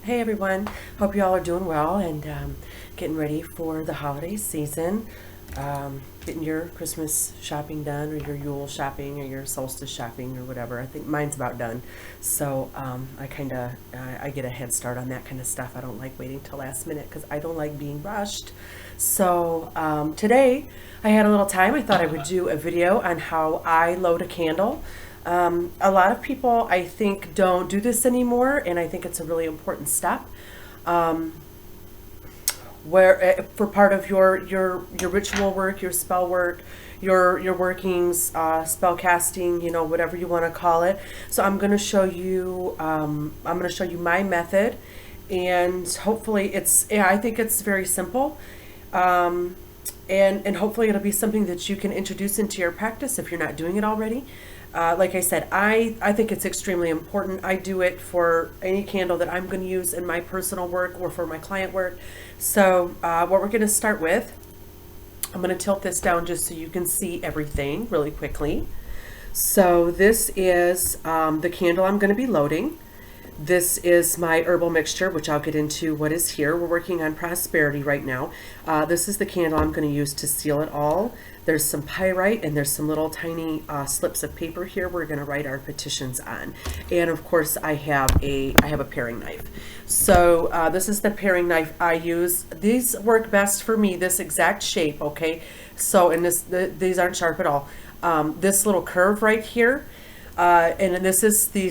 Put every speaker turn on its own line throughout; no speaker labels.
Hey everyone, hope you all are doing well and getting ready for the holiday season. Getting your Christmas shopping done, or your Yule shopping, or your solstice shopping, or whatever. I think mine's about done, so I get a head start on that kind of stuff. I don't like waiting till last minute because I don't like being rushed. So today I had a little time. I thought I would do a video on how I load a candle. A lot of people, I think, don't do this anymore, and I think it's a really important step. Where for part of your ritual work, your spell work, your workings, spell casting, whatever you want to call it. So I'm going to show you my method, and hopefully I think it's very simple. And hopefully it'll be something that you can introduce into your practice if you're not doing it already. Like I said, I think it's extremely important. I do it for any candle that I'm going to use in my personal work or for my client work. So what we're going to start with, I'm going to tilt this down just so you can see everything really quickly. So this is the candle I'm going to be loading. This is my herbal mixture, which I'll get into what is here. We're working on prosperity right now. This is the candle I'm going to use to seal it all. There's some pyrite and there's some little tiny slips of paper here we're going to write our petitions on. And of course I have a paring knife. So this is the paring knife I use. These work best for me, this exact shape, okay? So, and these aren't sharp at all. This little curve right here, and this is the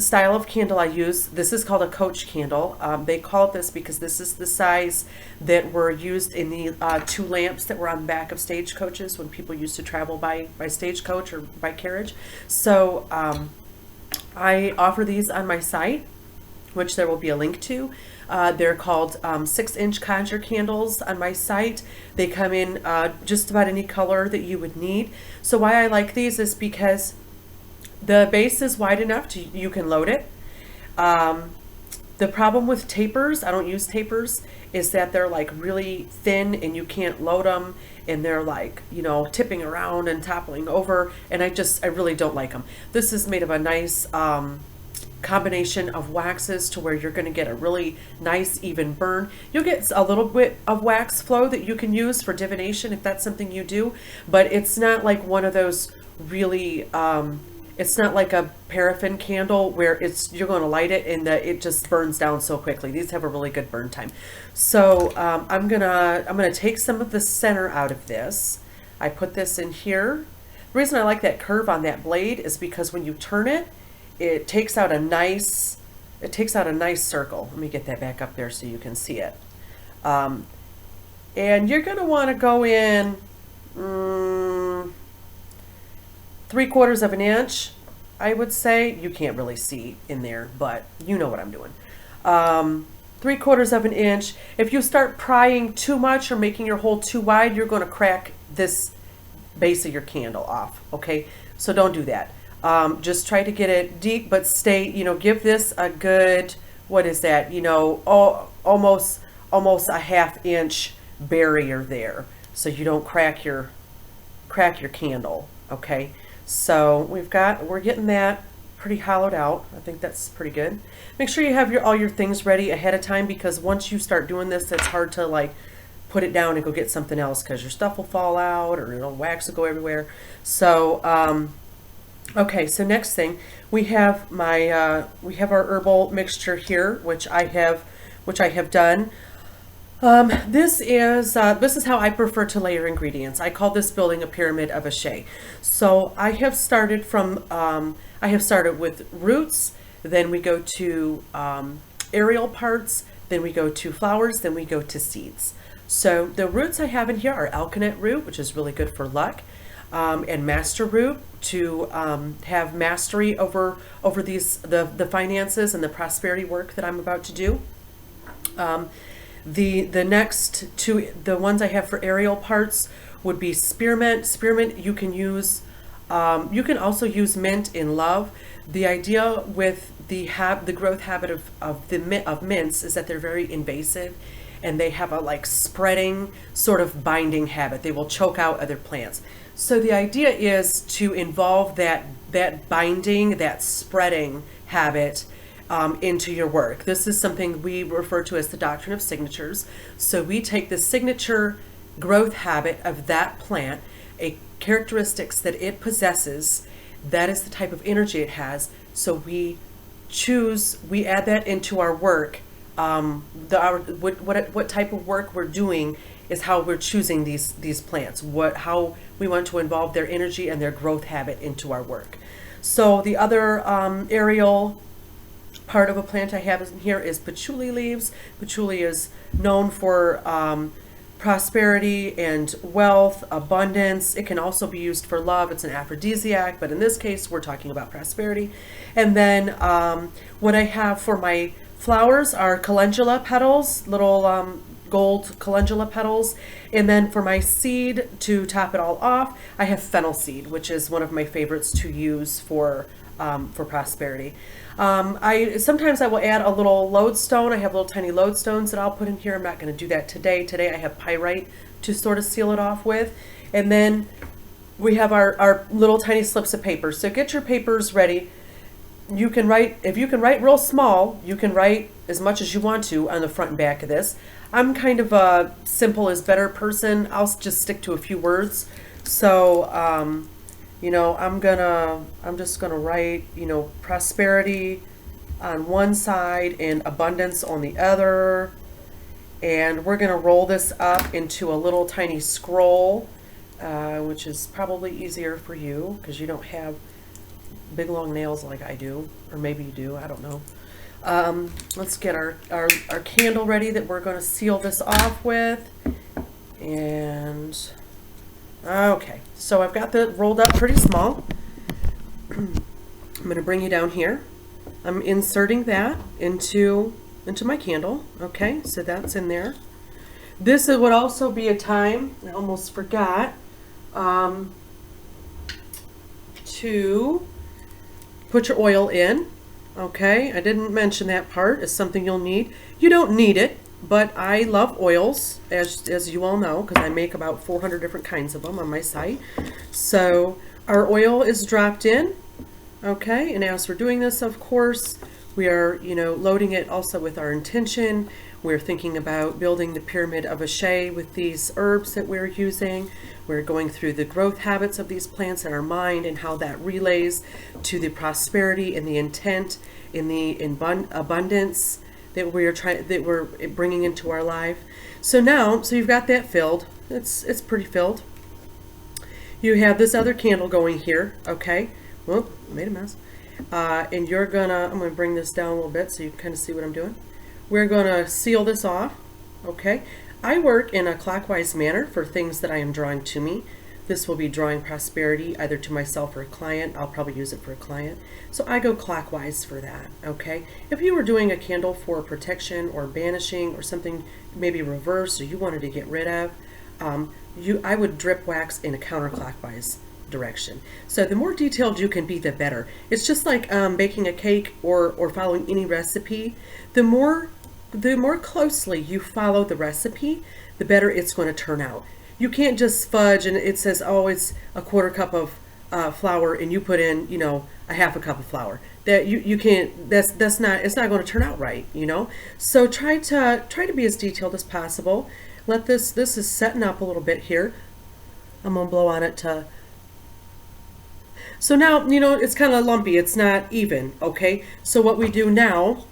style of candle I use. This is called a coach candle. They call it this because this is the size that were used in the 2 lamps that were on the back of stagecoaches when people used to travel by stagecoach or by carriage. So I offer these on my site, which there will be a link to. They're called 6-inch conjure candles on my site. They come in just about any color that you would need. So why I like these is because the base is wide enough you can load it. The problem with tapers, I don't use tapers, is that they're like really thin and you can't load them, and they're like, tipping around and toppling over, and I really don't like them. This is made of a nice combination of waxes to where you're going to get a really nice even burn. You'll get a little bit of wax flow that you can use for divination if that's something you do, but it's not like one of those really it's not like a paraffin candle where you're going to light it and it just burns down so quickly. These have a really good burn time. So I'm gonna take some of the center out of this. I put this in here. The reason I like that curve on that blade is because when you turn it, it takes out a nice circle. Let me get that back up there so you can see it. And you're gonna want to go in 3/4 of an inch, I would say. You can't really see in there, but you know what I'm doing. 3/4 of an inch. If you start prying too much or making your hole too wide, you're going to crack this base of your candle off, okay? So don't do that. Just try to get it deep, but stay, give this a good, what is that, almost a 1/2 inch barrier there, so you don't crack your candle, okay? So we're getting that pretty hollowed out. I think that's pretty good. Make sure you have all your things ready ahead of time, because once you start doing this, it's hard to like put it down and go get something else, because your stuff will fall out, or wax will go everywhere. So okay, so next thing we have our herbal mixture here, which I have done. This is how I prefer to layer ingredients. I call this building a pyramid of Ashe. So I have started with roots, then we go to aerial parts, then we go to flowers, then we go to seeds. So the roots I have in here are alkanet root, which is really good for luck, and master root to have mastery over the finances and the prosperity work that I'm about to do. The next two, the ones I have for aerial parts, would be spearmint. Spearmint you can use. You can also use mint in love. The idea with the growth habit of mints is that they're very invasive, and they have a like spreading sort of binding habit. They will choke out other plants. So the idea is to involve that binding, that spreading habit into your work. This is something we refer to as the doctrine of signatures. So we take the signature growth habit of that plant, a characteristics that it possesses, that is the type of energy it has. So we add that into our work. What type of work we're doing is how we're choosing these plants, how we want to involve their energy and their growth habit into our work. So the other aerial part of a plant I have in here is patchouli leaves. Patchouli is known for prosperity and wealth, abundance. It can also be used for love. It's an aphrodisiac, but in this case, we're talking about prosperity. And then what I have for my flowers are calendula petals, little gold calendula petals. And then for my seed to top it all off, I have fennel seed, which is one of my favorites to use for prosperity. Sometimes I will add a little lodestone. I have little tiny lodestones that I'll put in here. I'm not going to do that today. Today I have pyrite to sort of seal it off with. And then we have our little tiny slips of paper. So get your papers ready. You can write, if you can write real small, you can write as much as you want to on the front and back of this. I'm kind of a simple is better person. I'll just stick to a few words. So, you know, I'm just gonna write, you know, prosperity on one side and abundance on the other. And we're gonna roll this up into a little tiny scroll, which is probably easier for you because you don't have big long nails like I do, or maybe you do, I don't know. Let's get our candle ready that we're gonna seal this off with. And okay, so I've got that rolled up pretty small. I'm going to bring you down here. I'm inserting that into my candle. Okay, so that's in there. This would also be a time, I almost forgot, to put your oil in. Okay, I didn't mention that part. It's something you'll need. You don't need it, but I love oils, as you all know, because I make about 400 different kinds of them on my site. So our oil is dropped in, okay, and as we're doing this, of course, we are, you know, loading it also with our intention. We're thinking about building the pyramid of Ashe with these herbs that we're using. We're going through the growth habits of these plants in our mind and how that relays to the prosperity and the intent in the abundance that we're bringing into our life. So now, so you've got that filled. It's pretty filled. You have this other candle going here, okay? Whoop, made a mess. And I'm gonna bring this down a little bit so you can kind of see what I'm doing. We're gonna seal this off, okay? I work in a clockwise manner for things that I am drawing to me. This will be drawing prosperity either to myself or a client. I'll probably use it for a client. So I go clockwise for that, okay? If you were doing a candle for protection or banishing or something maybe reverse or you wanted to get rid of, I would drip wax in a counterclockwise direction. So the more detailed you can be, the better. It's just like baking a cake or following any recipe. The more closely you follow the recipe, the better it's going to turn out. You can't just fudge and it says, oh, it's a quarter cup of flour and you put in, you know, a half a cup of flour. That you can't, it's not going to turn out right, you know? So try to be as detailed as possible. Let this is setting up a little bit here. I'm going to blow on it to, so now, you know, it's kind of lumpy. It's not even, okay? So what we do now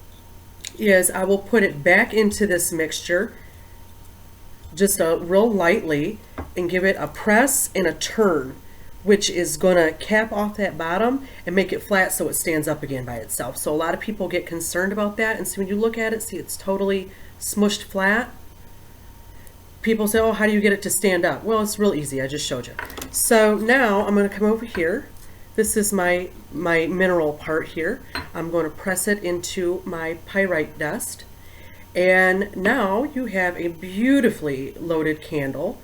is I will put it back into this mixture just real lightly and give it a press and a turn, which is going to cap off that bottom and make it flat so it stands up again by itself. So a lot of people get concerned about that, and so when you look at it, see it's totally smushed flat. People say, oh, how do you get it to stand up? Well, it's real easy. I just showed you. So now I'm going to come over here. This is my mineral part here. I'm going to press it into my pyrite dust. And now you have a beautifully loaded candle,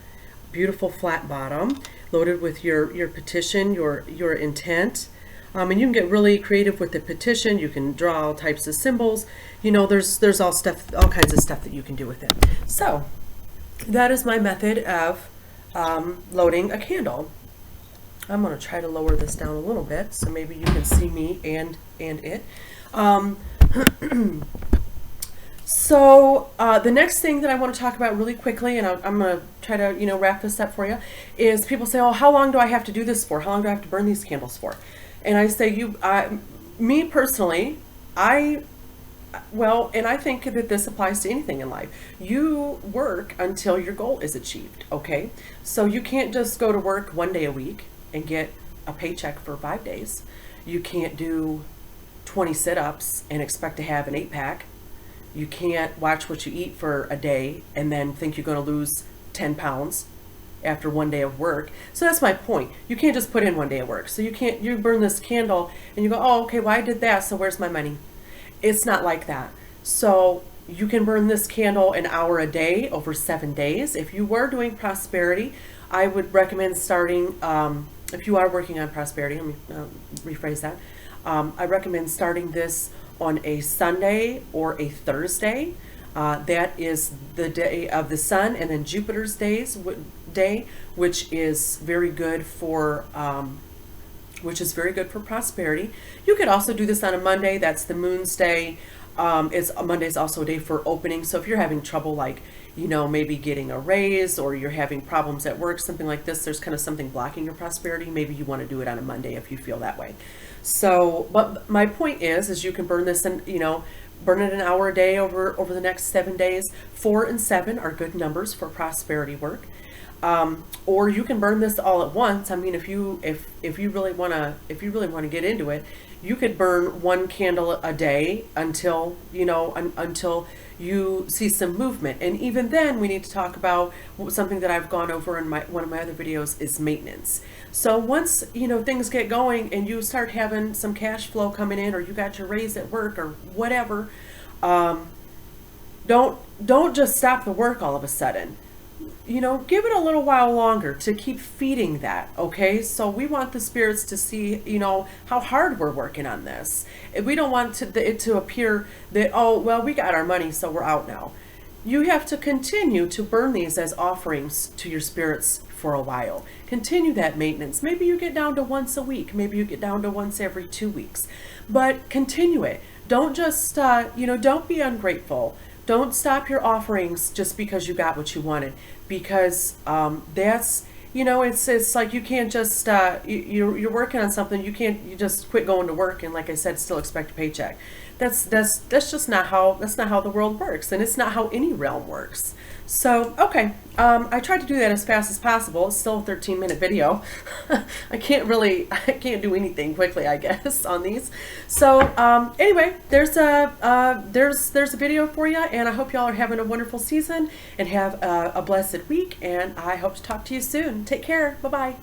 beautiful flat bottom, loaded with your petition, your intent. And you can get really creative with the petition. You can draw all types of symbols. You know, there's all kinds of stuff that you can do with it. So that is my method of loading a candle. I'm going to try to lower this down a little bit so maybe you can see me and it. Um, So the next thing that I want to talk about really quickly, and I'm going to try to wrap this up for you, is people say, "Oh, how long do I have to do this for? How long do I have to burn these candles for?" And I say, me personally, and I think that this applies to anything in life. You work until your goal is achieved. Okay, so you can't just go to work 1 day a week and get a paycheck for 5 days. You can't do 20 sit-ups and expect to have an 8-pack. You can't watch what you eat for a day and then think you're going to lose 10 pounds after 1 day of work. So that's my point. You can't just put in 1 day of work. So you burn this candle and you go, "Oh, okay, well, I did that, so where's my money?" It's not like that. So you can burn this candle an hour a day over 7 days. If you were doing prosperity, I would recommend starting, if you are working on prosperity, let me rephrase that. I recommend starting this on a Sunday or a Thursday. That is the day of the sun, and then Jupiter's day, which is very good for prosperity. You could also do this on a Monday. That's the moon's day. Monday is also a day for opening. So if you're having trouble, like maybe getting a raise, or you're having problems at work, something like this, there's kind of something blocking your prosperity, maybe you want to do it on a Monday if you feel that way. So, but my point is you can burn this and burn it an hour a day over the next 7 days. 4 and 7 are good numbers for prosperity work. Or you can burn this all at once. I mean, if you really want to get into it, you could burn 1 candle a day until you see some movement. And even then, we need to talk about something that I've gone over in one of my other videos is maintenance. So once things get going and you start having some cash flow coming in, or you got your raise at work or whatever, don't just stop the work all of a sudden. Give it a little while longer to keep feeding that, okay? So we want the spirits to see, how hard we're working on this. We don't want it to appear that, oh, well, we got our money, so we're out now. You have to continue to burn these as offerings to your spirits for a while. Continue that maintenance. Maybe you get down to once a week. Maybe you get down to once every 2 weeks. But continue it. Don't just, don't be ungrateful. Don't stop your offerings just because you got what you wanted, because that's, it's like you can't just, you're working on something, you just quit going to work and, like I said, still expect a paycheck. That's just not how the world works, and it's not how any realm works. So, okay, I tried to do that as fast as possible. It's still a 13-minute video. I can't do anything quickly, I guess, on these. So, anyway, there's a video for you, and I hope y'all are having a wonderful season and have a blessed week, and I hope to talk to you soon. Take care. Bye-bye.